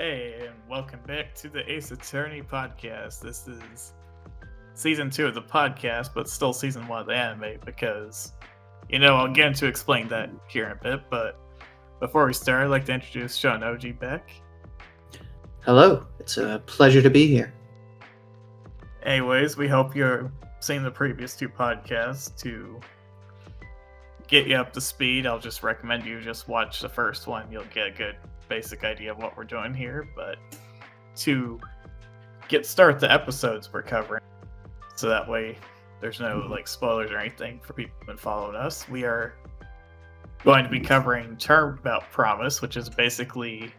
Hey, and welcome back to the Ace Attorney podcast. This is season 2 of the podcast, but still season 1 of the anime because, I'll get into explain that here in a bit. But before we start, I'd like to introduce Shonen Ouji back. Hello, it's a pleasure to be here. Anyways, we hope you're seeing the previous 2 podcasts to get you up to speed. I'll just recommend you just watch the first one. You'll get a good basic idea of what we're doing here. But to start the episodes we're covering, so that way there's no spoilers or anything for people who've been following us, we are going to be covering Turnabout Promise, which is basically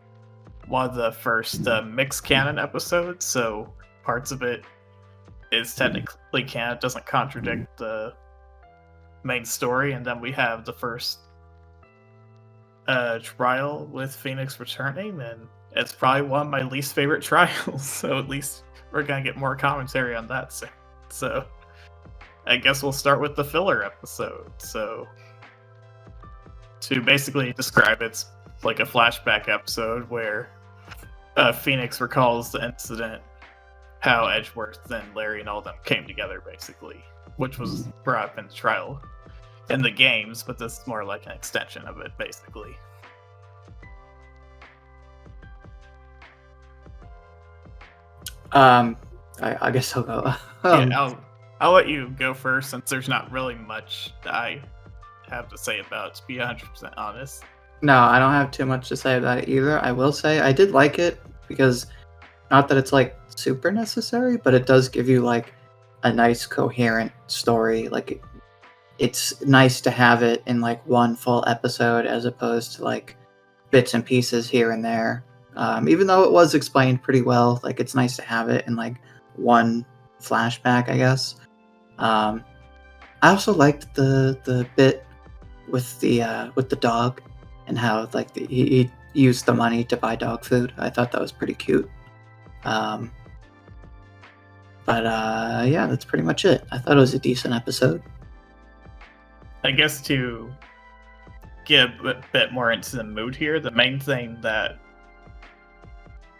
one of the first mixed canon episodes. So parts of it is technically canon, it doesn't contradict the main story, and then we have the first trial with Phoenix returning, and it's probably one of my least favorite trials, so at least we're gonna get more commentary on that soon. So I guess we'll start with the filler episode. So to basically describe, it's like a flashback episode where Phoenix recalls the incident, how Edgeworth and Larry and all of them came together, basically, which was brought up in the trial in the games, but this is more like an extension of it, basically. I guess I'll go. I'll let you go first, since there's not really much that I have to say about it, to be 100% honest. No, I don't have too much to say about it either. I will say I did like it because, not that it's super necessary, but it does give you a nice coherent story. It's nice to have it in one full episode as opposed to bits and pieces here and there. Even though it was explained pretty well, it's nice to have it in one flashback, I guess. I also liked the bit with the dog and how he used the money to buy dog food. I thought that was pretty cute. But yeah, that's pretty much it. I thought it was a decent episode. I guess to get a bit more into the mood here, the main thing that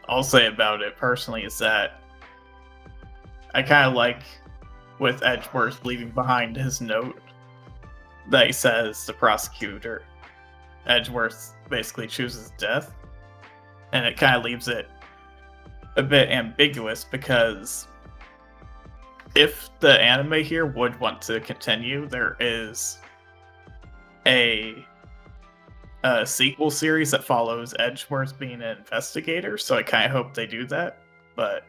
I'll say about it personally is that I kind of like with Edgeworth leaving behind his note that he says the prosecutor, Edgeworth basically chooses death, and it kind of leaves it a bit ambiguous, because if the anime here would want to continue, there is a sequel series that follows Edgeworth being an investigator, so I kind of hope they do that. But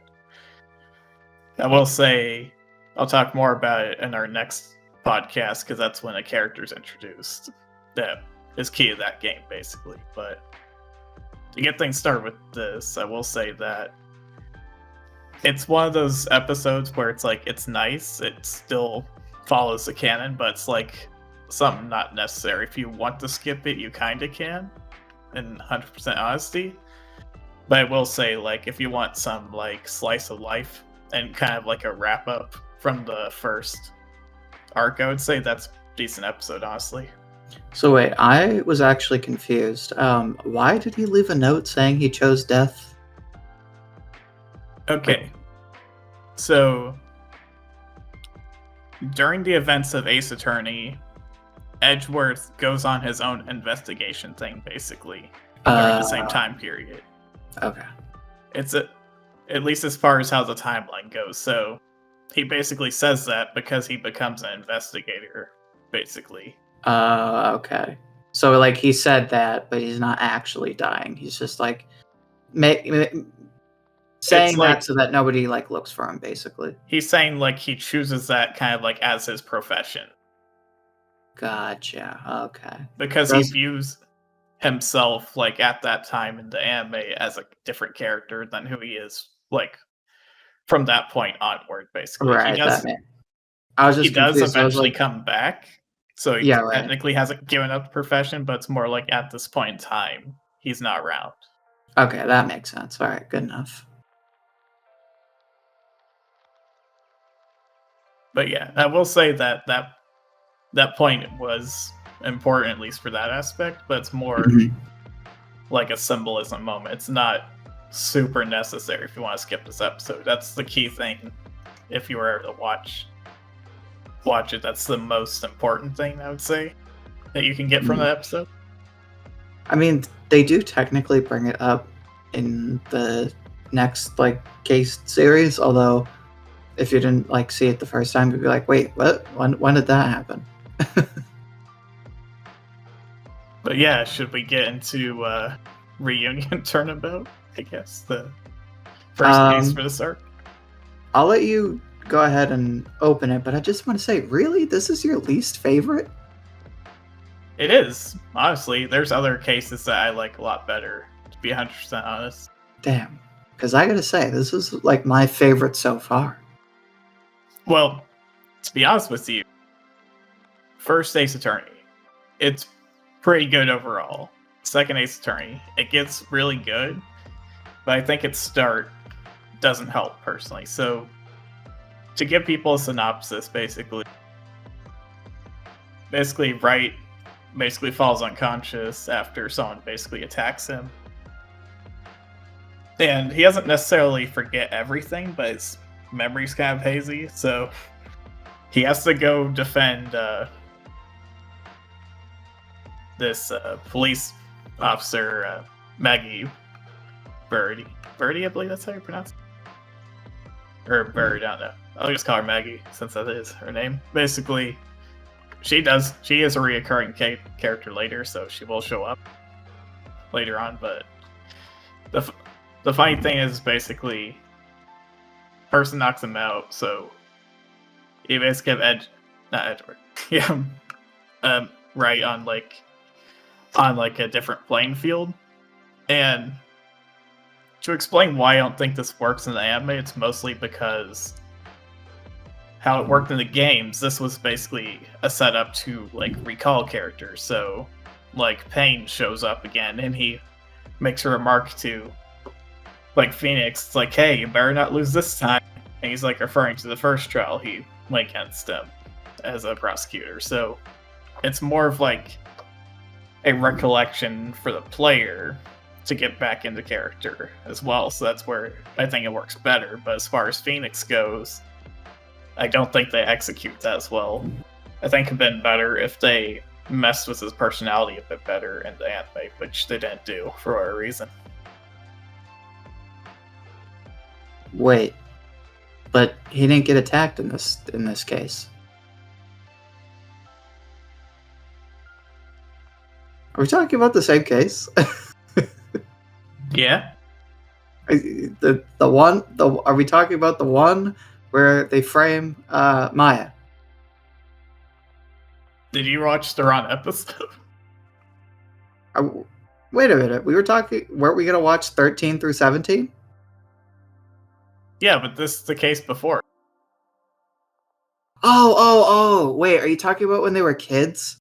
I will say I'll talk more about it in our next podcast, because that's when a character's introduced that is key to that game, basically. But to get things started with this, I will say that it's one of those episodes where it's nice, it still follows the canon, but it's something not necessary. If you want to skip it, you kind of can, in 100% honesty. But I will say, if you want some slice of life and kind of a wrap up from the first arc, I would say that's a decent episode, honestly. So wait, I was actually confused. Why did he leave a note saying he chose death? Okay, so during the events of Ace Attorney, Edgeworth goes on his own investigation thing, basically, during the same time period. Okay. It's at least as far as how the timeline goes. So he basically says that because he becomes an investigator, basically. Okay. So he said that, but he's not actually dying. He's just saying that so that nobody looks for him, basically. He's saying he chooses that kind of as his profession. Gotcha. Okay. Because he views himself at that time in the anime as a different character than who he is from that point onward, basically. Right. He does eventually come back, so he technically hasn't given up the profession, but it's more at this point in time he's not around. Okay, that makes sense. All right, good enough. But yeah, I will say that point was important, at least for that aspect, but it's more like a symbolism moment. It's not super necessary if you want to skip this episode. That's the key thing. If you were to watch it, that's the most important thing, I would say, that you can get from the episode. I mean, they do technically bring it up in the next case series, although if you didn't see it the first time, you'd be like, wait, what? When did that happen? But yeah, should we get into reunion turnabout? I guess the first case for this arc. I'll let you go ahead and open it, but I just want to say, really, this is your least favorite? It is, honestly. There's other cases that I like a lot better, to be 100% honest. Damn, because I gotta say, this is my favorite so far. Well, to be honest with you, first Ace Attorney, it's pretty good overall. Second Ace Attorney, it gets really good, but I think its start doesn't help personally. So, to give people a synopsis, basically Wright falls unconscious after someone basically attacks him. And he doesn't necessarily forget everything, but his memory's kind of hazy, so he has to go defend this police officer, Maggie Birdie, I believe that's how you pronounce it. Or Bird, I don't know. I'll just call her Maggie, since that is her name. Basically, she is a reoccurring character later, so she will show up later on, but the funny thing is, basically, person knocks him out, so you basically have Right on a different playing field. And to explain why I don't think this works in the anime, it's mostly because how it worked in the games, this was basically a setup to recall characters. So Pain shows up again and he makes a remark to Phoenix, it's like, hey, you better not lose this time. And he's referring to the first trial he went against him as a prosecutor. So it's more of a recollection for the player to get back into character as well. So that's where I think it works better. But as far as Phoenix goes, I don't think they execute that as well. I think it'd been better if they messed with his personality a bit better in the anime, which they didn't do for whatever reason. Wait, but he didn't get attacked in this case. Are we talking about the same case? Yeah. Are we talking about the one where they frame Maya? Did you watch the wrong episode? Wait a minute. Weren't we going to watch 13 through 17? Yeah, but this is the case before. Oh. Wait, are you talking about when they were kids?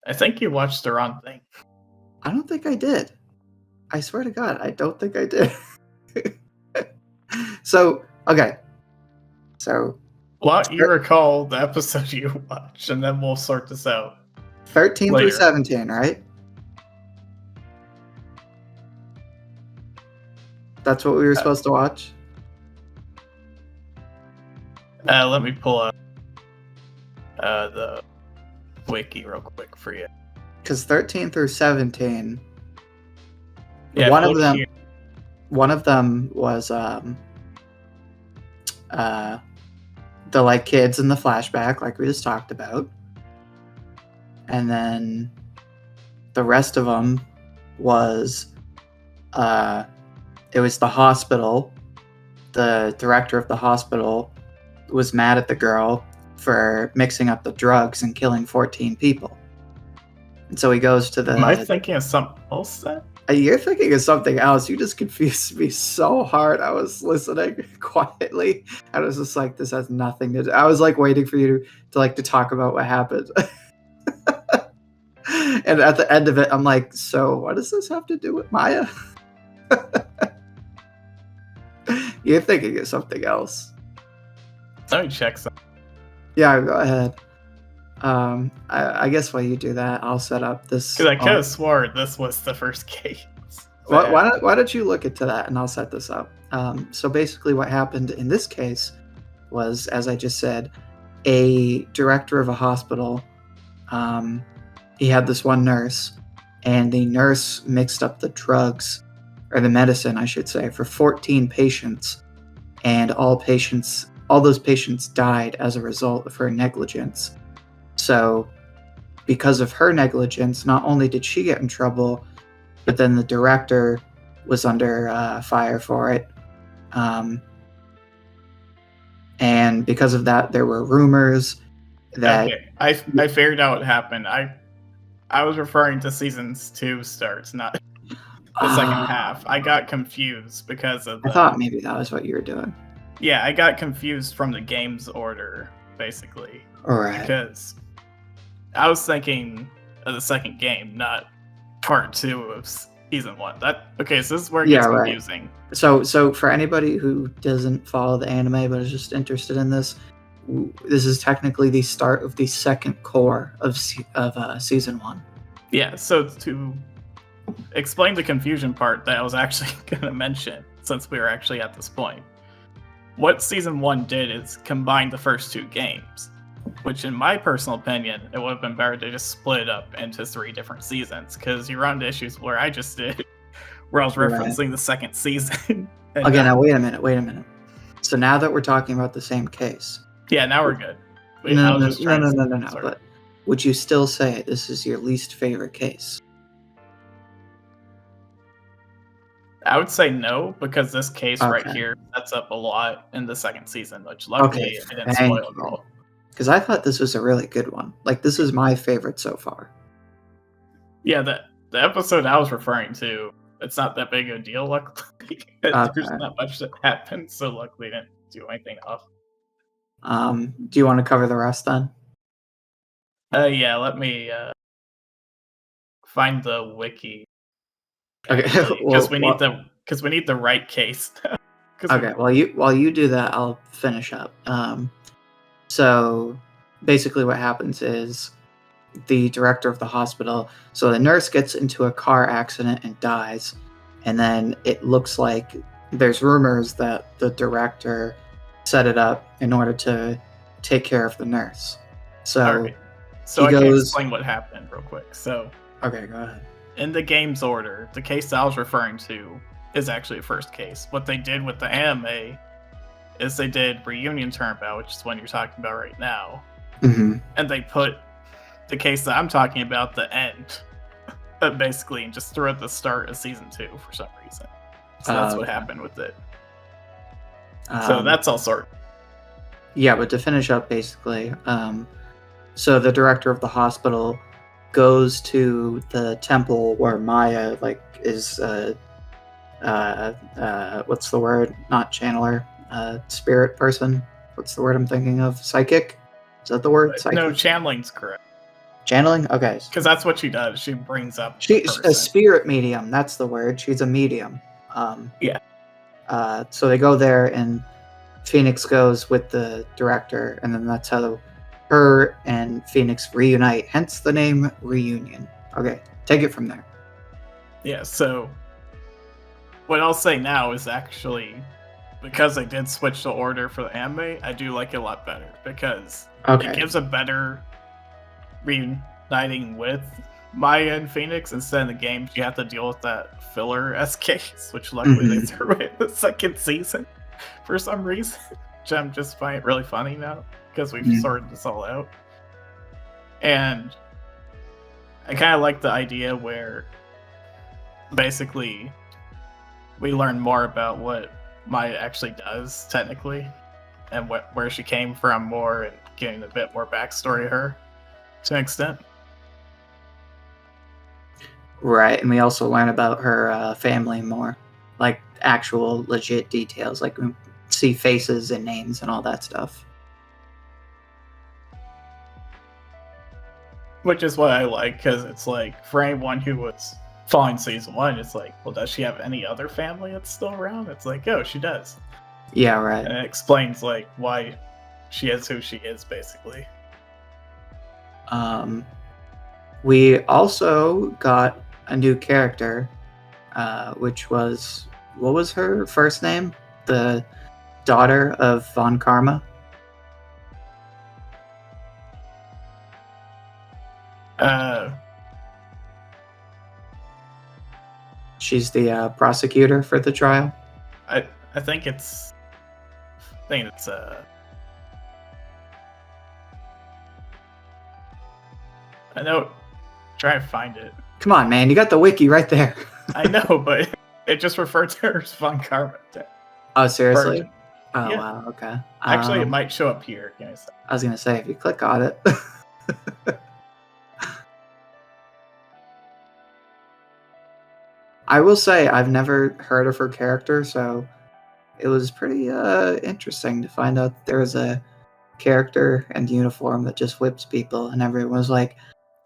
I think you watched the wrong thing. I don't think I did. I swear to God, I don't think I did. So, okay. So, Why don't you recall the episode you watched, and then we'll sort this out. 13 later. through 17, right? That's what we were supposed to watch? Let me pull up the wiki real quick for you. Because 13 through 17, Yeah, one of them was the kids in the flashback, like we just talked about, and then the rest of them was it was the hospital. The director of the hospital was mad at the girl for mixing up the drugs and killing 14 people. And so he goes to the... Am I thinking of something else then? You're thinking of something else. You just confused me so hard. I was listening quietly. I was just like, this has nothing to do. I was waiting for you to talk about what happened. And at the end of it, I'm like, so what does this have to do with Maya? You're thinking of something else. Let me check something. Yeah, go ahead. I guess while you do that, I'll set up this. Because I could have swore this was the first case. Why don't you look into that and I'll set this up. So basically, what happened in this case was, as I just said, a director of a hospital. He had this one nurse, and the nurse mixed up the drugs, or the medicine, I should say, for 14 patients, and all those patients died as a result of her negligence. So, because of her negligence, not only did she get in trouble, but then the director was under fire for it. And because of that, there were rumors that... Okay, I figured out what happened. I was referring to season's 2 starts, not the second half. I got confused because of I thought maybe that was what you were doing. Yeah, I got confused from the game's order, basically. Alright. Because I was thinking of the second game, not part 2 of season 1. Okay, so this is where it gets confusing. So for anybody who doesn't follow the anime but is just interested in this is technically the start of the second core of season 1. Yeah, so to explain the confusion part that I was actually going to mention, since we were actually at this point, what season 1 did is combine the first 2 games, which in my personal opinion, it would have been better to just split it up into 3 different seasons, because you run into issues where I just did, where I was referencing the second season. Okay, now wait a minute. So now that we're talking about the same case... Yeah, now we're good. No. But would you still say this is your least favorite case? I would say no, because this case right here sets up a lot in the second season, which luckily it didn't spoil at all. Because I thought this was a really good one. Like, this is my favorite so far. Yeah, the episode I was referring to, it's not that big of a deal, luckily. There's not much that happens, so luckily it didn't do anything off. Do you want to cover the rest then? Yeah, let me find the wiki. Okay, because we need the right case. Okay, while you do that, I'll finish up. So basically, what happens is the director of the hospital. So the nurse gets into a car accident and dies, and then it looks like there's rumors that the director set it up in order to take care of the nurse. So, so I can explain what happened real quick. So, okay, go ahead. In the game's order, the case I was referring to is actually the first case. What they did with the anime is they did Reunion Turnabout, which is one you're talking about right now, and they put the case that I'm talking about the end, basically, and just threw at the start of season 2 for some reason. So that's what happened with it. So that's all sorted. Yeah, but to finish up, basically, so the director of the hospital goes to the temple where Maya, is, what's the word? Not channeler, spirit person. What's the word I'm thinking of? Psychic? Is that the word? Psychic? No, channeling's correct. Channeling? Okay. Because that's what she does. She brings up She's a spirit medium. That's the word. She's a medium. Yeah. So they go there, and Phoenix goes with the director, and then that's how her and Phoenix reunite, hence the name Reunion. Okay, take it from there. Yeah, so what I'll say now is actually, because I did switch the order for the anime, I do like it a lot better, because it gives a better reuniting with Maya and Phoenix. Instead of the games, you have to deal with that filler case, which luckily they threw in the second season for some reason, which I'm just finding really funny now, because we've sorted this all out. And I kind of like the idea where basically we learn more about what Maya actually does, technically, and where she came from more, and getting a bit more backstory of her to an extent. Right, and we also learn about her family more, like actual legit details, like we see faces and names and all that stuff. Which is what I like, because it's like, for anyone who was following season 1, it's like, well, does she have any other family that's still around? It's like, oh, she does. Yeah, right. And it explains like why she is who she is, basically. We also got a new character, which was, what was her first name? The daughter of Von Karma. She's the prosecutor for the trial. I think it's. I know. Try to find it. Come on, man! You got the wiki right there. I know, but it just referred to her as Von Karma. Oh, seriously? Virgin. Oh, Yeah. wow. Okay. Actually, it might show up here. I was gonna say, if you click on it. I will say I've never heard of her character, so it was pretty interesting to find out that there was a character and uniform that just whips people, and everyone was like,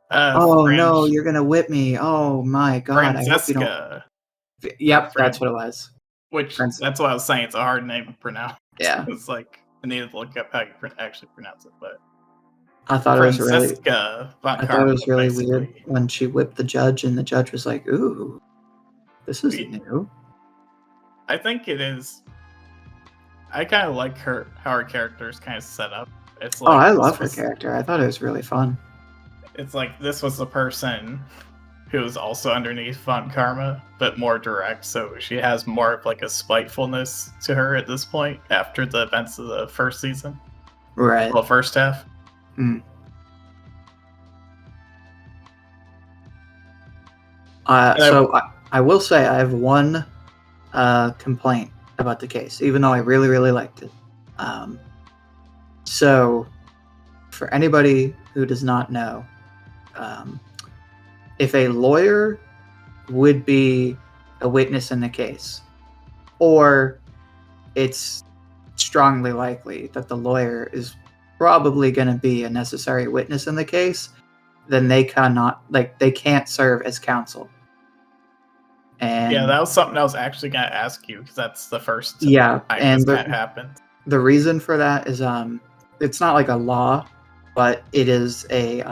"Oh no, you're gonna whip me! Oh my god, I hope you don't." Francesca. Yep, that's what it was. Which that's what I was saying. It's a hard name to pronounce. Yeah, It's like I needed to look up how you actually pronounce it, but I thought it was really. Von I thought it was really basically. weird when she whipped the judge, and the judge was like, "Ooh, this is new." I think it is. I kind of like how her character is kind of set up. It's like, I love her character. I thought it was really fun. It's like this was the person who was also underneath Von Karma, but more direct. So she has more of like a spitefulness to her at this point after the events of the first season, right? Well, first half. Mm. So I will say I have one complaint about the case, even though I really, really liked it. So, for anybody who does not know, if a lawyer would be a witness in the case, or it's strongly likely that the lawyer is probably going to be a necessary witness in the case, then they can't serve as counsel. And yeah, that was something I was actually going to ask you, because that's the first time this happened. The reason for that is it's not like a law, but it is a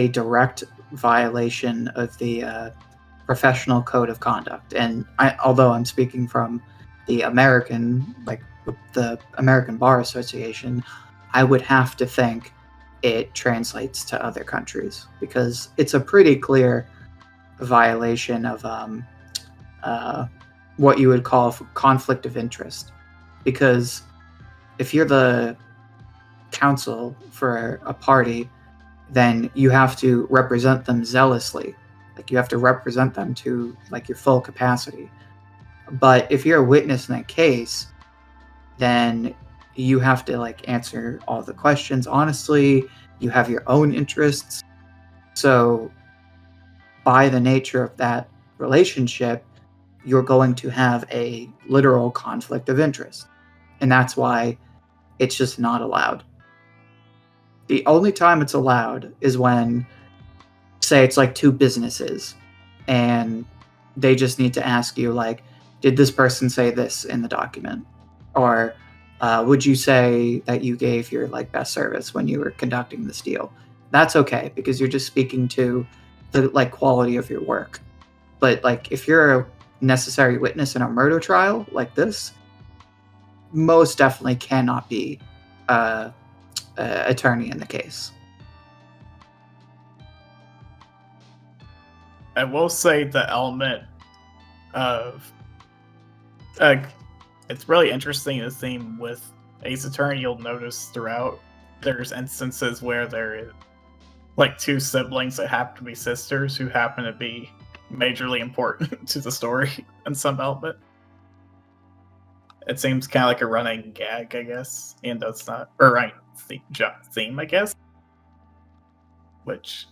direct violation of the professional code of conduct. And although I'm speaking from the American Bar Association, I would have to think it translates to other countries, because it's a pretty clear violation of what you would call conflict of interest. Because if you're the counsel for a party, then you have to represent them zealously. Like, you have to represent them to like your full capacity. But if you're a witness in that case, then you have to like answer all the questions honestly. You have your own interests. So by the nature of that relationship, you're going to have a literal conflict of interest. And that's why it's just not allowed. The only time it's allowed is when, say, it's like two businesses and they just need to ask you, like, did this person say this in the document? Or would you say that you gave your like best service when you were conducting this deal? That's okay, because you're just speaking to the like quality of your work. But like, if you're a necessary witness in a murder trial like this, most definitely cannot be attorney in the case. I will say the element of it's really interesting, the theme with Ace Attorney. You'll notice throughout there's instances where there is like two siblings that happen to be sisters who happen to be majorly important to the story in some element. It seems kind of like a running gag, I guess, and that's not, or right, theme, I guess. Which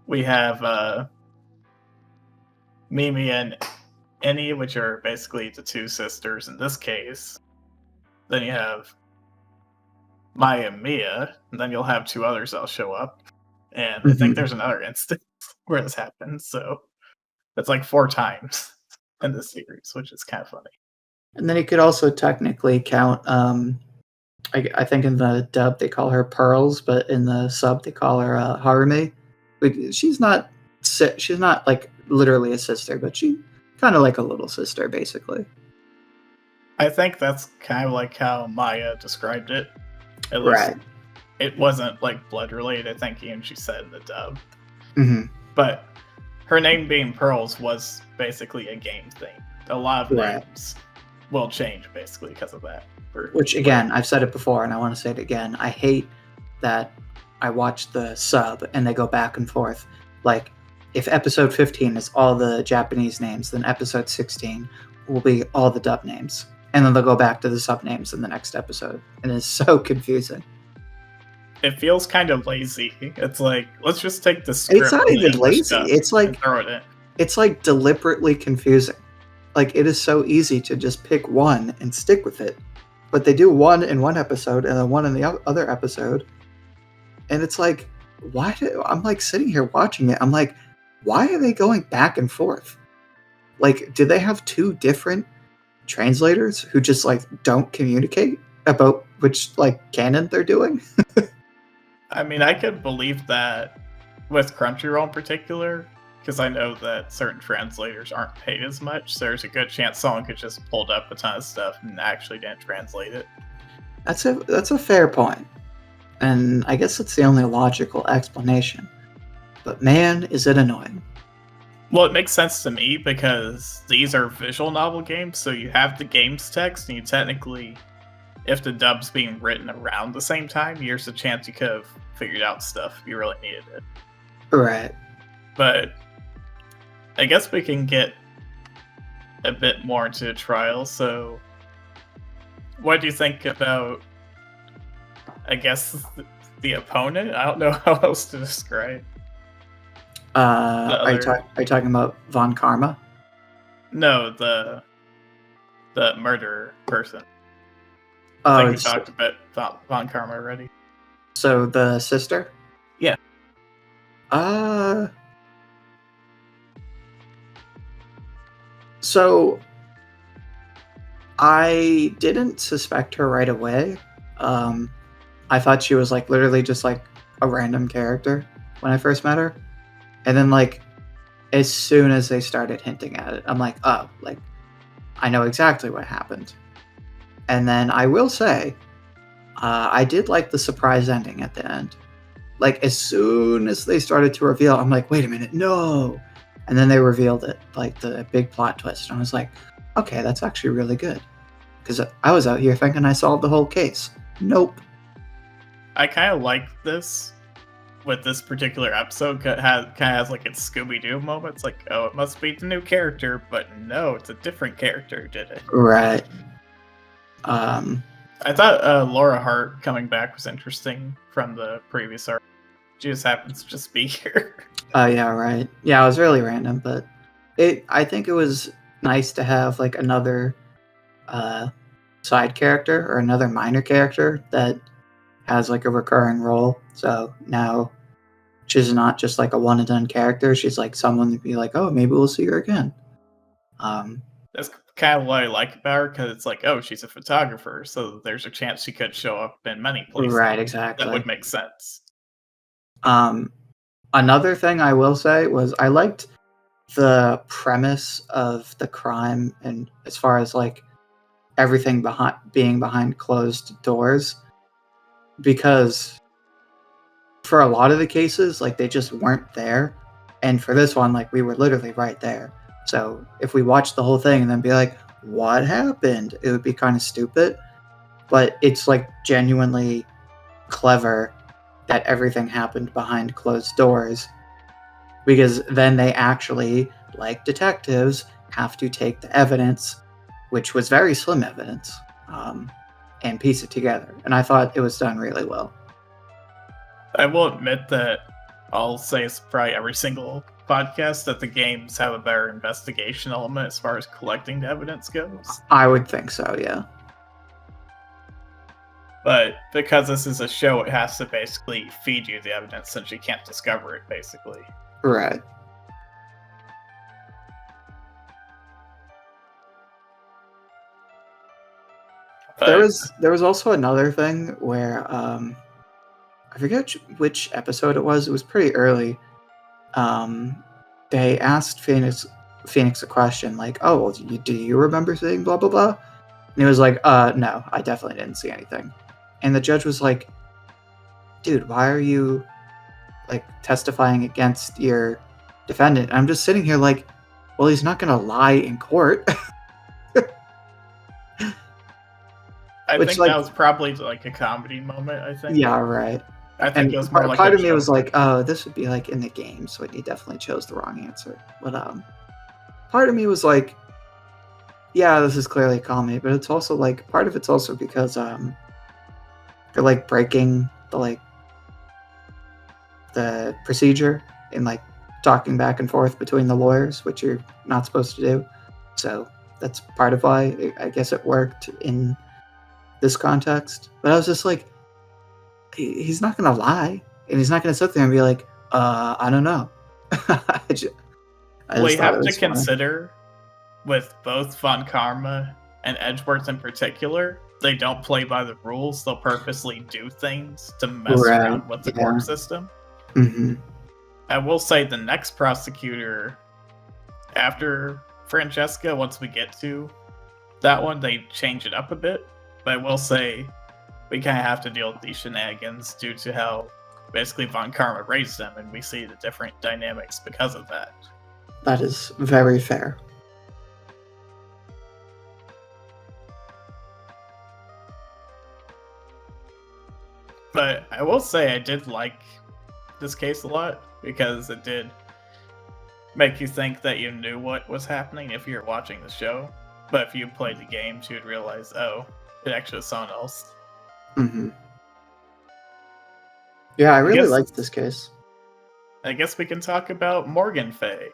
we have Mimi and Annie, which are basically the two sisters in this case. Then you have Maya and Mia, and then you'll have two others that'll show up. And I think there's another instance where this happens, so it's like 4 times in this series, which is kind of funny. And then you could also technically count, I think in the dub they call her Pearls, but in the sub they call her Harume. She's not she's not like literally a sister, but she kind of like a little sister, basically. I think that's kind of like how Maya described it. At least Right. it wasn't like blood related, I think even she said in the dub. Hmm. But her name being Pearls was basically a game thing. A lot of Right. names will change basically because of that. Which, again, I've said it before, and I want to say it again. I hate that I watch the sub and they go back and forth. Like, if episode 15 is all the Japanese names, then episode 16 will be all the dub names. And then they'll go back to the sub names in the next episode. And it's so confusing. It feels kind of lazy. It's like, let's just take the script. It's not even lazy. It's like, throw it in. It's like deliberately confusing. Like, it is so easy to just pick one and stick with it. But they do one in one episode and then one in the other episode. And it's like, I'm like sitting here watching it. I'm like, why are they going back and forth? Like, do they have two different translators who just like don't communicate about which like canon they're doing? I mean, I could believe that with Crunchyroll in particular, because I know that certain translators aren't paid as much, so there's a good chance someone could just pulled up a ton of stuff and actually didn't translate it. That's a fair point. And I guess it's the only logical explanation. But man, is it annoying. Well, it makes sense to me because these are visual novel games, so you have the game's text, and you technically, if the dub's being written around the same time, here's a chance you could have figured out stuff if you really needed it. Right. But I guess we can get a bit more into the trial. So, what do you think about, I guess, the opponent? I don't know how else to describe. Are you talking about Von Karma? No, the murderer person. Oh, I think we talked about Von Karma already. So the sister? Yeah. So I didn't suspect her right away. I thought she was like literally just like a random character when I first met her. And then like as soon as they started hinting at it, I'm like, oh, like I know exactly what happened. And then I will say, I did like the surprise ending at the end. Like as soon as they started to reveal, I'm like, wait a minute, no. And then they revealed it, like the big plot twist. And I was like, okay, that's actually really good. Because I was out here thinking I solved the whole case. Nope. I kind of like this with this particular episode. It kind of has like its Scooby-Doo moments. Like, oh, it must be the new character. But no, it's a different character who did it. Right. I thought Laura Hart coming back was interesting from the previous arc. She just happens to just be here. Oh, yeah, right. Yeah, it was really random, but I think it was nice to have like another side character or another minor character that has like a recurring role. So now she's not just like a one and done character. She's like someone to be like, oh, maybe we'll see her again. That's kind of what I like about her, because it's like, oh, she's a photographer, so there's a chance she could show up in many places. Right, exactly. That would make sense. Another thing I will say was I liked the premise of the crime, and as far as like everything being behind closed doors, because for a lot of the cases, like they just weren't there, and for this one, like we were literally right there. So if we watched the whole thing and then be like, what happened? It would be kind of stupid, but it's like genuinely clever that everything happened behind closed doors, because then they actually, like detectives, have to take the evidence, which was very slim evidence, and piece it together. And I thought it was done really well. I will admit that I'll say it's probably every single podcast that the games have a better investigation element as far as collecting the evidence goes. I would think so, yeah. But because this is a show, it has to basically feed you the evidence since you can't discover it, basically. Right. But There was also another thing where I forget which episode it was. It was pretty early. they asked Phoenix a question like, "Oh, well, do you remember seeing blah blah blah?" And he was like, no, I definitely didn't see anything." And the judge was like, "Dude, why are you like testifying against your defendant?" And I'm just sitting here like, well, he's not gonna lie in court. I Which, think like, that was probably like a comedy moment. I think. yeah, right. I think And it was more like part a of me was joke. like, oh, this would be like in the game, so he definitely chose the wrong answer. But part of me was like, yeah, this is clearly comedy, but it's also like part of it's also because they're like breaking the procedure and like talking back and forth between the lawyers, which you're not supposed to do. So that's part of why I guess it worked in this context. But I was just like, he's not gonna lie, and he's not gonna sit there and be like, I don't know. I just Well, you thought it have to was funny. consider with both Von Karma and Edgeworth in particular, they don't play by the rules. They'll purposely do things to mess Right? around with the Yeah. court system. Mm-hmm. I will say the next prosecutor after Francesca, once we get to that one, they change it up a bit. But I will say we kind of have to deal with these shenanigans due to how basically Von Karma raised them, and we see the different dynamics because of that. That is very fair. But I will say I did like this case a lot because it did make you think that you knew what was happening if you were watching the show. But if you played the games, you'd realize, oh, it actually was someone else. Mm-hmm. Yeah, I really guess- liked this case. I guess we can talk about Morgan Fay,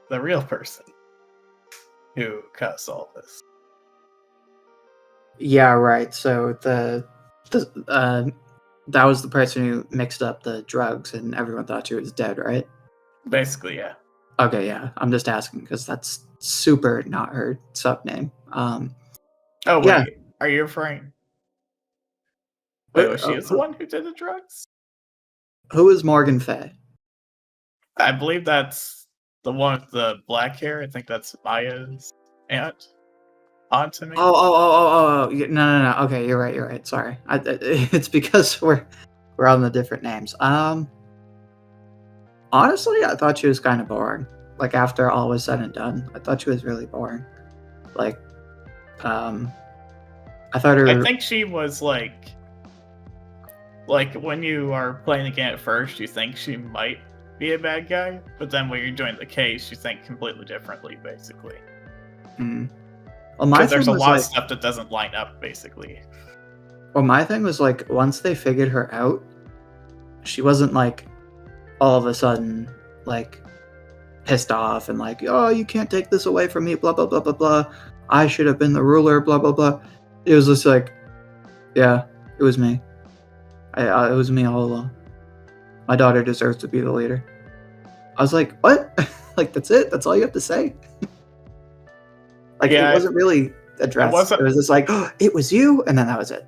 the real person who caused all this. Yeah, right. So that was the person who mixed up the drugs, and everyone thought she was dead, right? Basically, yeah. Okay, yeah. I'm just asking because that's super not her sub name. Oh, wait. Yeah. Are you referring? Wait, was she the who, one who did the drugs? who is Morgan Fay? I believe that's the one with the black hair. I think that's Maya's aunt. Aunt to me. Oh. Yeah, no. Okay, you're right. Sorry. It's because we're on the different names. Honestly, I thought she was kind of boring. Like, after all was said and done, I thought she was really boring. Like, I thought her. I think she was like when you are playing the game at first, you think she might be a bad guy, but then when you're doing the case, you think completely differently, basically. Well, my Because there's a thing was lot of like, stuff that doesn't line up, basically. well, my thing was like, once they figured her out, she wasn't like all of a sudden like pissed off and like, oh, you can't take this away from me, blah blah blah blah blah. I should have been the ruler, blah blah blah. It was just like, yeah, it was me. It was me all along. My daughter deserves to be the leader. I was like, what? Like, that's it? That's all you have to say? Like, Yeah, it wasn't really addressed. It was just like, oh, it was you, and then that was it.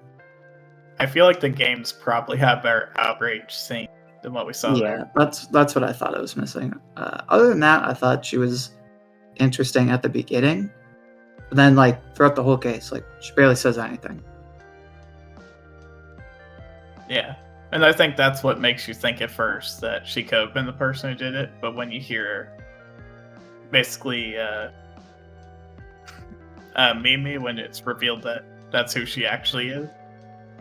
I feel like the games probably have better outrage scene than what we saw there. That's what I thought I was missing. Other than that, I thought she was interesting at the beginning, but then like throughout the whole case, like she barely says anything. Yeah. And I think that's what makes you think at first that she could have been the person who did it, but when you hear basically Mimi, when it's revealed that that's who she actually is,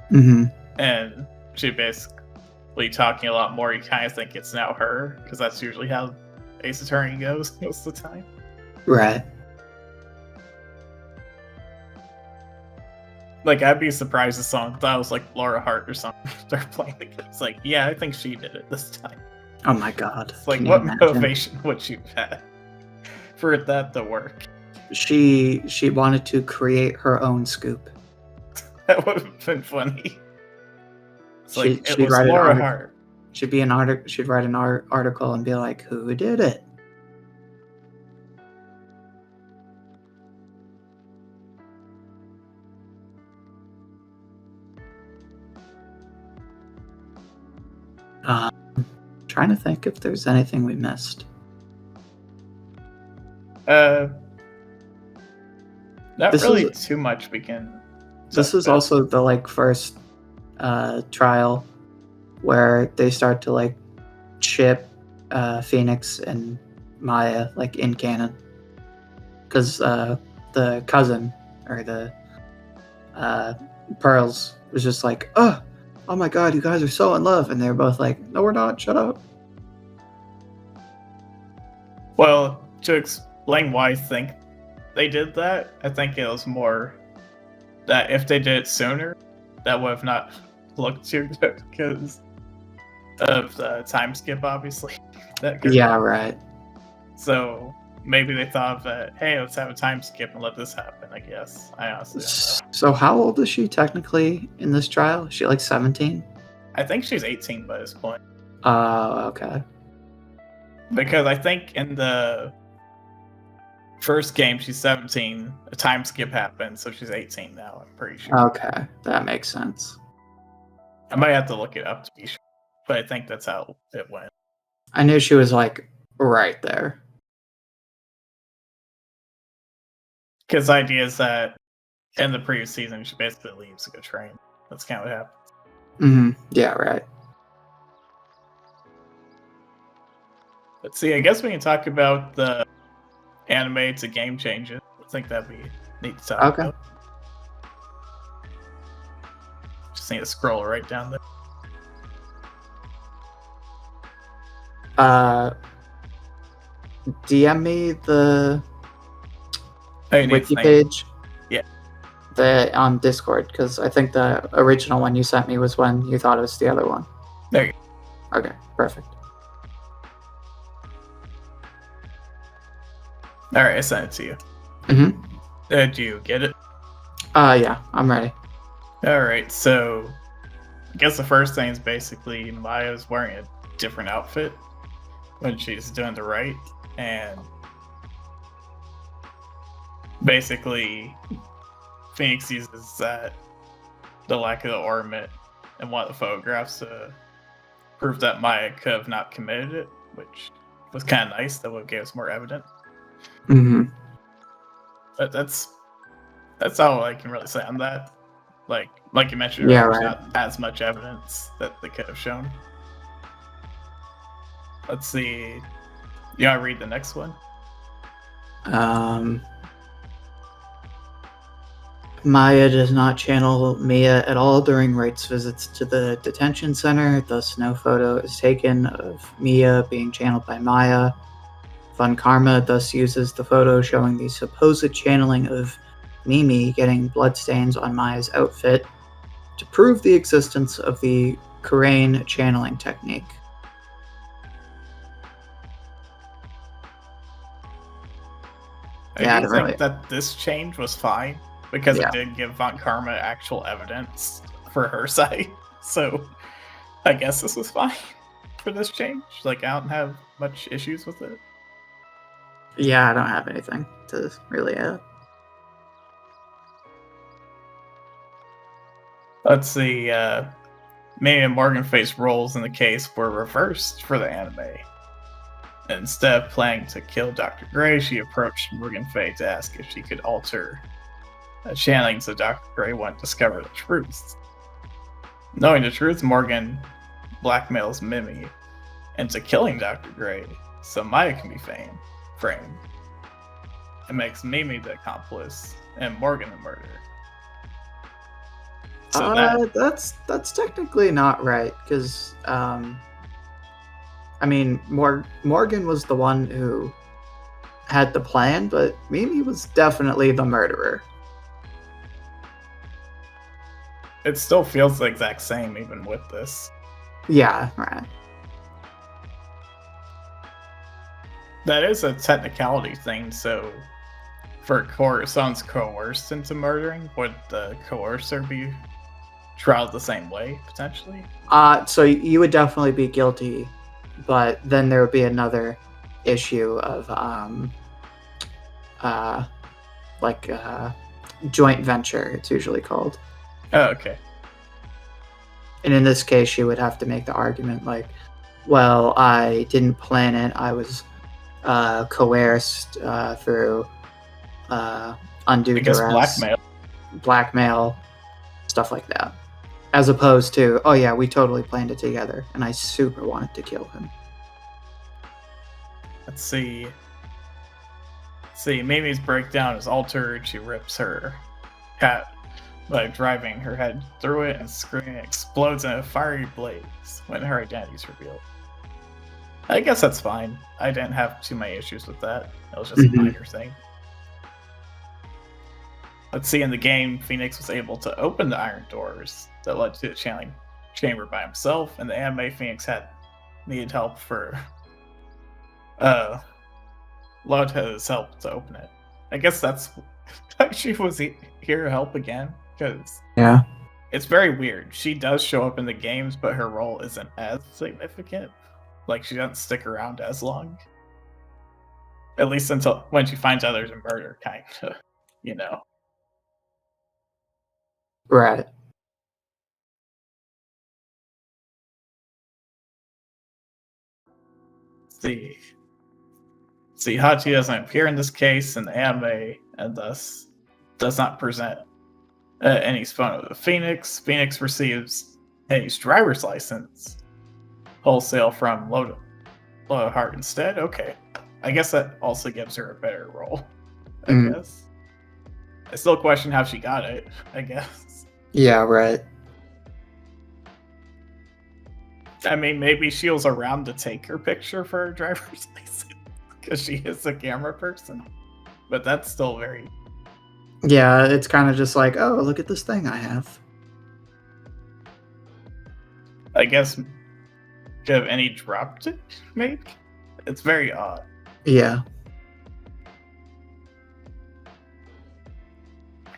and she basically talking a lot more, you kind of think it's now her, because that's usually how Ace Attorney goes most of the time. Right. Like, I'd be surprised if someone thought it was like Laura Hart or something. They're playing the game. It's like, yeah, I think she did it this time. Oh my god. It's like, what motivation would you have for that to work? She wanted to create her own scoop. That would have been funny. It's like, it she'd was write Laura Hart. She'd write an article and be like, who did it? Trying to think if there's anything we missed. Not This really is too much we can. this talk is about. also the like first trial where they start to like ship Phoenix and Maya like in canon, because the cousin or the Pearls was just like, oh my god, you guys are so in love, and they're both like, no, we're not. Shut up. Well, to explain why I think they did that, I think it was more that if they did it sooner, that would have not looked too good because of the time skip, obviously. Yeah, right. So maybe they thought that, hey, let's have a time skip and let this happen. I guess I honestly don't know. So how old is she technically in this trial? Is she like 17? I think she's 18 by this point Okay. because I think in the first game she's 17. A time skip happened, so she's 18 now. I'm pretty sure. Okay, that makes sense. I might have to look it up to be sure, but I think that's how it went. I knew she was like right there. Because the idea is that in the previous season, she basically leaves to go train. That's kind of what happened. Yeah, right. But see, I guess we can talk about the anime to game changes. I think that'd be neat to talk about. Just need to scroll right down there. DM me the Oh, wiki page. Yeah. On Discord, because I think the original one you sent me was when you thought it was the other one. There you go. Okay, perfect. All right, I sent it to you. Mm-hmm. Did you get it? Yeah, I'm ready. All right, so I guess the first thing is basically Maya's wearing a different outfit when she's doing the right, and basically Phoenix uses that the lack of the ornament in one of the photographs to prove that Maya could have not committed it, which was kind of nice. That would give us more evidence. Mm-hmm. But that's all I can really say on that. Like you mentioned, Yeah, there's right. not as much evidence that they could have shown. Let's see. You want to read the next one? Maya does not channel Mia at all during Wright's visits to the detention center. Thus, no photo is taken of Mia being channeled by Maya. Von Karma thus uses the photo showing the supposed channeling of Mimi getting bloodstains on Maya's outfit to prove the existence of the Kurain channeling technique. I do think that this change was fine because it did give Von Karma actual evidence for her side. So I guess this was fine for this change. Like, I don't have much issues with it. Yeah, I don't have anything to really add. Let's see. Mimi and Morgan face roles in the case were reversed for the anime. Instead of planning to kill Dr. Gray, she approached Morgan Fay to ask if she could alter channeling so Dr. Gray wouldn't discover the truth. Knowing the truth, Morgan blackmails Mimi into killing Dr. Gray so Maya can be framed. It makes Mimi the accomplice and Morgan the murderer. So that's technically not right, because I mean, Morgan was the one who had the plan, but Mimi was definitely the murderer. It still feels the exact same even with this. Yeah, right. That is a technicality thing, so for someone's coerced into murdering, would the coercer be trialed the same way, potentially? So you would definitely be guilty, but then there would be another issue of joint venture, it's usually called. Oh, okay. And in this case, she would have to make the argument like, well, I didn't plan it. I was coerced through undue I guess duress, blackmail. stuff like that. As opposed to, oh yeah, we totally planned it together, and I super wanted to kill him. Let's see. Mimi's breakdown is altered. She rips her cat by driving her head through it, and screen explodes in a fiery blaze when her identity is revealed. I guess that's fine. I didn't have too many issues with that. It was just a minor thing. Let's see, in the game, Phoenix was able to open the iron doors that led to the channeling chamber by himself, and the anime Phoenix needed help for Lota's help to open it. I guess that's she was here to help again, because yeah, it's very weird. She does show up in the games, but her role isn't as significant. Like, she doesn't stick around as long. At least until when she finds out there's a murder, kind of, you know. Right. See, Hachi doesn't appear in this case in the anime, and thus does not present any photo of Phoenix. Phoenix receives his driver's license wholesale from Loda Heart instead. Okay, I guess that also gives her a better role. I guess. I still question how she got it, I guess. Yeah, right. I mean, maybe she was around to take her picture for her driver's license because she is a camera person. But that's still very... Yeah, it's kind of just like, oh, look at this thing I have. I guess, do you have any dropped it, maybe? It's very odd. Yeah.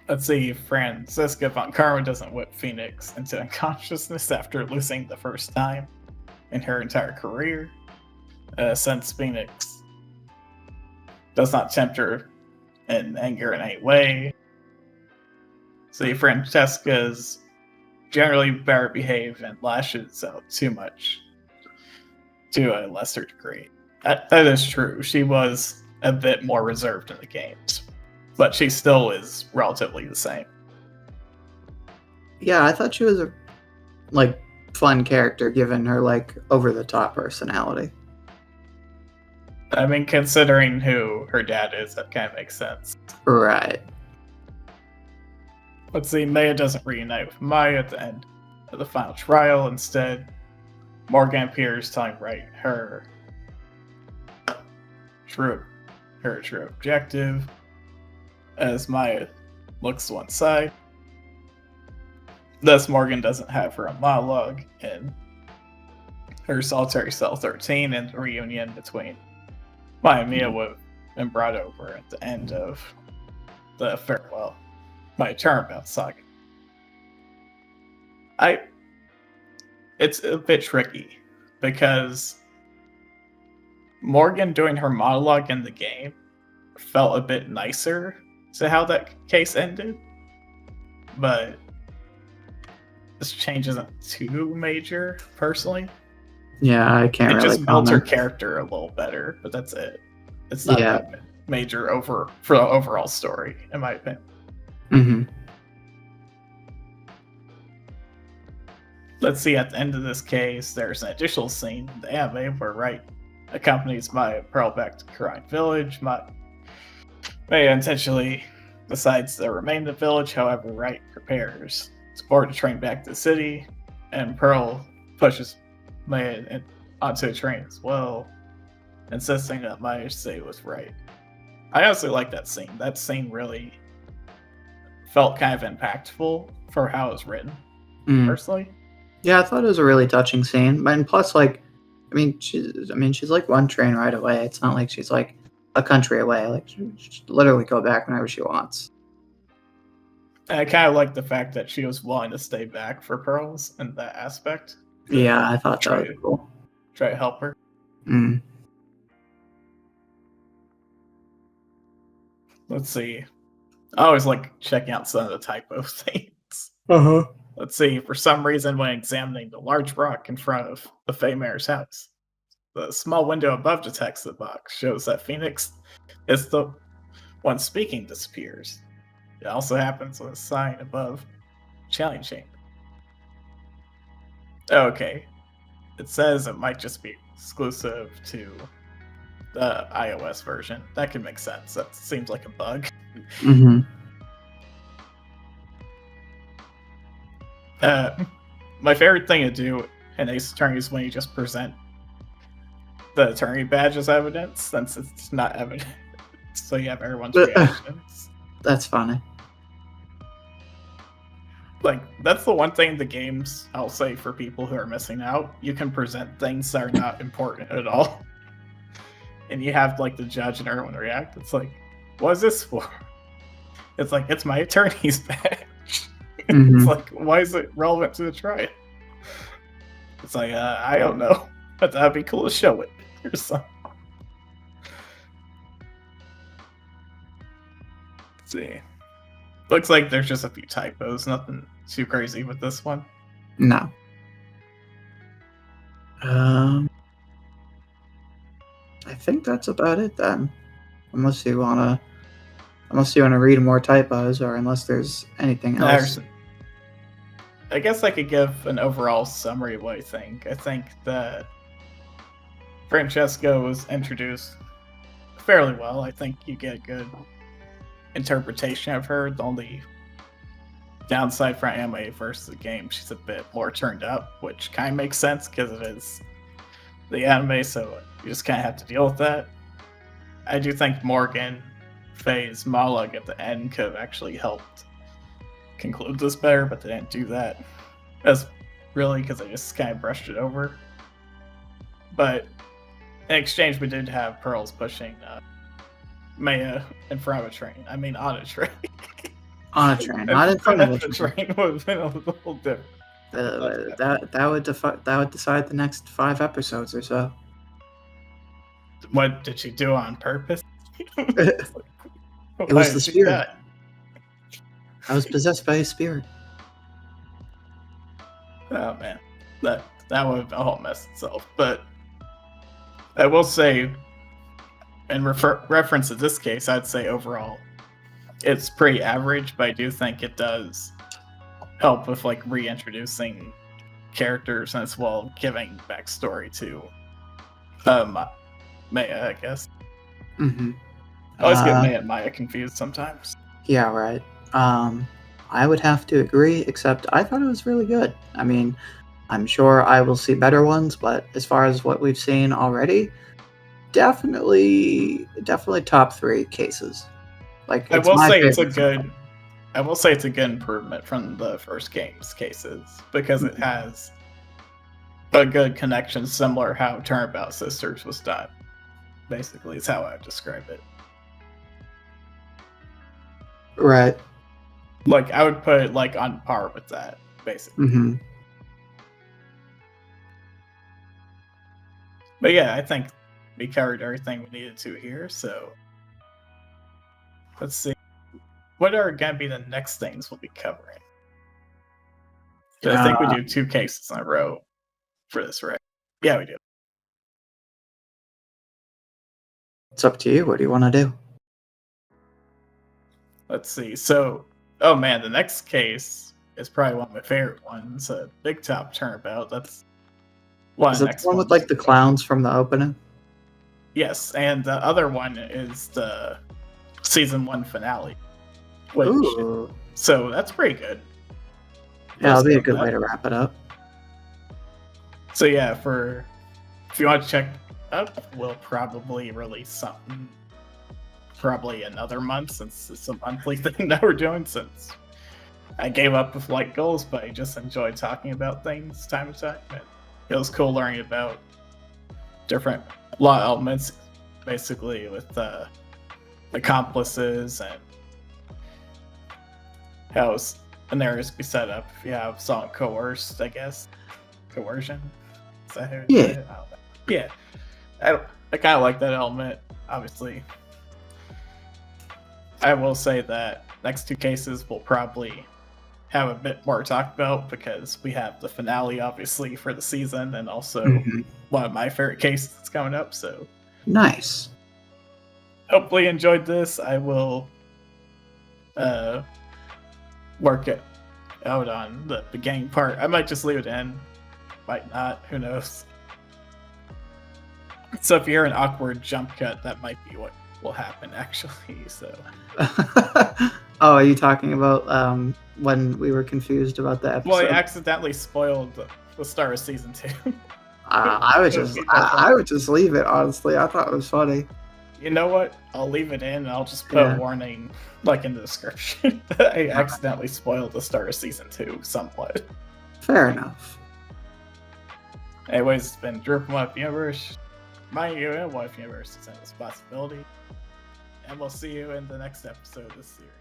Let's see, Francisca von Karma doesn't whip Phoenix into unconsciousness after losing the first time in her entire career, since Phoenix does not tempt her in anger in any way. See, Francesca's generally better behaved and lashes out too much to a lesser degree. That is true. She was a bit more reserved in the games, but she still is relatively the same. Yeah, I thought she was a fun character given her over the top personality. I mean, considering who her dad is, that kind of makes sense. Right. Let's see, Maya doesn't reunite with Maya at the end of the final trial. Instead, Morgan appears telling Wright her true objective, as Maya looks to one side. Thus, Morgan doesn't have her own monologue in her Solitary Cell 13, and the reunion between Maya and Mia would have been brought over at the end of the Farewell My Turnabout saga. It's a bit tricky, because Morgan doing her monologue in the game felt a bit nicer to how that case ended, but this change isn't too major, personally. Yeah, I can't really just builds her character a little better, but that's it. It's not that major for the overall story, in my opinion. Mm-hmm. Let's see, at the end of this case, there's an additional scene in the anime where Wright accompanies Maya Pearl back to Karine Village. Maya intentionally decides to remain in the village, however, Wright prepares to board a train back to the city, and Pearl pushes Maya onto a train as well, insisting that Maya stay with Wright. I honestly like that scene. That scene really felt kind of impactful for how it was written, personally. Yeah, I thought it was a really touching scene. And plus, she's like one train ride away. It's not like she's like a country away. Like, she literally go back whenever she wants. And I kind of like the fact that she was willing to stay back for Pearls in that aspect. Yeah, I thought that was cool. Try to help her. Let's see. I always like checking out some of the typo things. Let's see. For some reason, when examining the large rock in front of the Feymare's house, The small window above the text of the box shows that Phoenix is the one speaking disappears. It also happens with a sign above Challenge Chamber. Okay. It says it might just be exclusive to the iOS version. That could make sense. That seems like a bug. Mm-hmm. My favorite thing to do in Ace Attorney is when you just present the attorney badge as evidence, since it's not evidence. So you have everyone's reactions. That's funny. Like, that's the one thing in the games I'll say for people who are missing out. You can present things that are not important at all. And you have, like, the judge and everyone react. It's like, what is this for? It's like, it's my attorney's badge. Mm-hmm. It's like, why is it relevant to the trial? It's like, I don't know. But that'd be cool to show it or something. Let's see. Looks like there's just a few typos. Nothing too crazy with this one. No. I think that's about it then. Unless you wanna read more typos, or unless there's anything else. I guess I could give an overall summary of what I think. I think that Francesca was introduced fairly well. I think you get a good interpretation of her. The only downside for anime versus the game, she's a bit more turned up, which kind of makes sense because it is the anime, so you just kind of have to deal with that. I do think Morgan Faye's monologue at the end could have actually helped conclude this better, but they didn't do that. That's really because I just kind of brushed it over. But in exchange, we did have Pearls pushing Maya in front of a train. I mean, on a train. On a train, not in front of a train. train would have been a little different. That would decide the next 5 episodes or so. What did she do on purpose? It was the spirit. I was possessed by a spirit. Oh man, that would have been a whole mess itself. But I will say, in reference to this case, I'd say overall it's pretty average, but I do think it does help with like reintroducing characters and as well giving backstory to Maya, I guess. Mm-hmm. I always get Maya and Maya confused sometimes. Yeah, right. I would have to agree, except I thought it was really good. I mean, I'm sure I will see better ones, but as far as what we've seen already, definitely top 3 cases. Like, I will say it's a good improvement from the first game's cases because it has a good connection, similar how Turnabout Sisters was done. Basically, is how I would describe it. Right. Like, I would put it like on par with that, basically. Mm-hmm. But yeah, I think we covered everything we needed to here, so let's see. What are going to be the next things we'll be covering? I think we do 2 cases in a row for this, right? Yeah, we do. It's up to you. What do you want to do? Let's see. So, oh man, the next case is probably one of my favorite ones. A Big Top Turnabout. That's one. Is it the one with like the clowns from the opening? Yes, and the other one is the season 1 finale. Which, Ooh. so that's pretty good. Yeah, that'll be a good way to wrap it up. So yeah, if you want to check up, we'll probably release something probably another month, since it's a monthly thing that we're doing, since I gave up with light goals, but I just enjoyed talking about things time to time. And it was cool learning about different law elements, basically with accomplices and how an area be set up. If you have something coerced, I guess. Coercion? Is that how you say it? Yeah. I kind of like that element, obviously. I will say that next 2 cases will probably have a bit more to talk about because we have the finale, obviously, for the season, and also Mhm. one of my favorite cases that's coming up. So Nice. hopefully you enjoyed this. I will work it out on the beginning part. I might just leave it in, might not. Who knows? So if you hear an awkward jump cut, that might be what will happen, actually. So Oh, are you talking about when we were confused about the episode? well, I accidentally spoiled the start of season 2. I would just leave it. Honestly, I thought it was funny. You know what? I'll leave it in. And I'll just put a warning, like in the description, that I accidentally spoiled the start of season 2 somewhat. Fair enough. Anyways, it's been Drew from What If Universe. Mind you, What If Universe is a possibility. And we'll see you in the next episode of this series.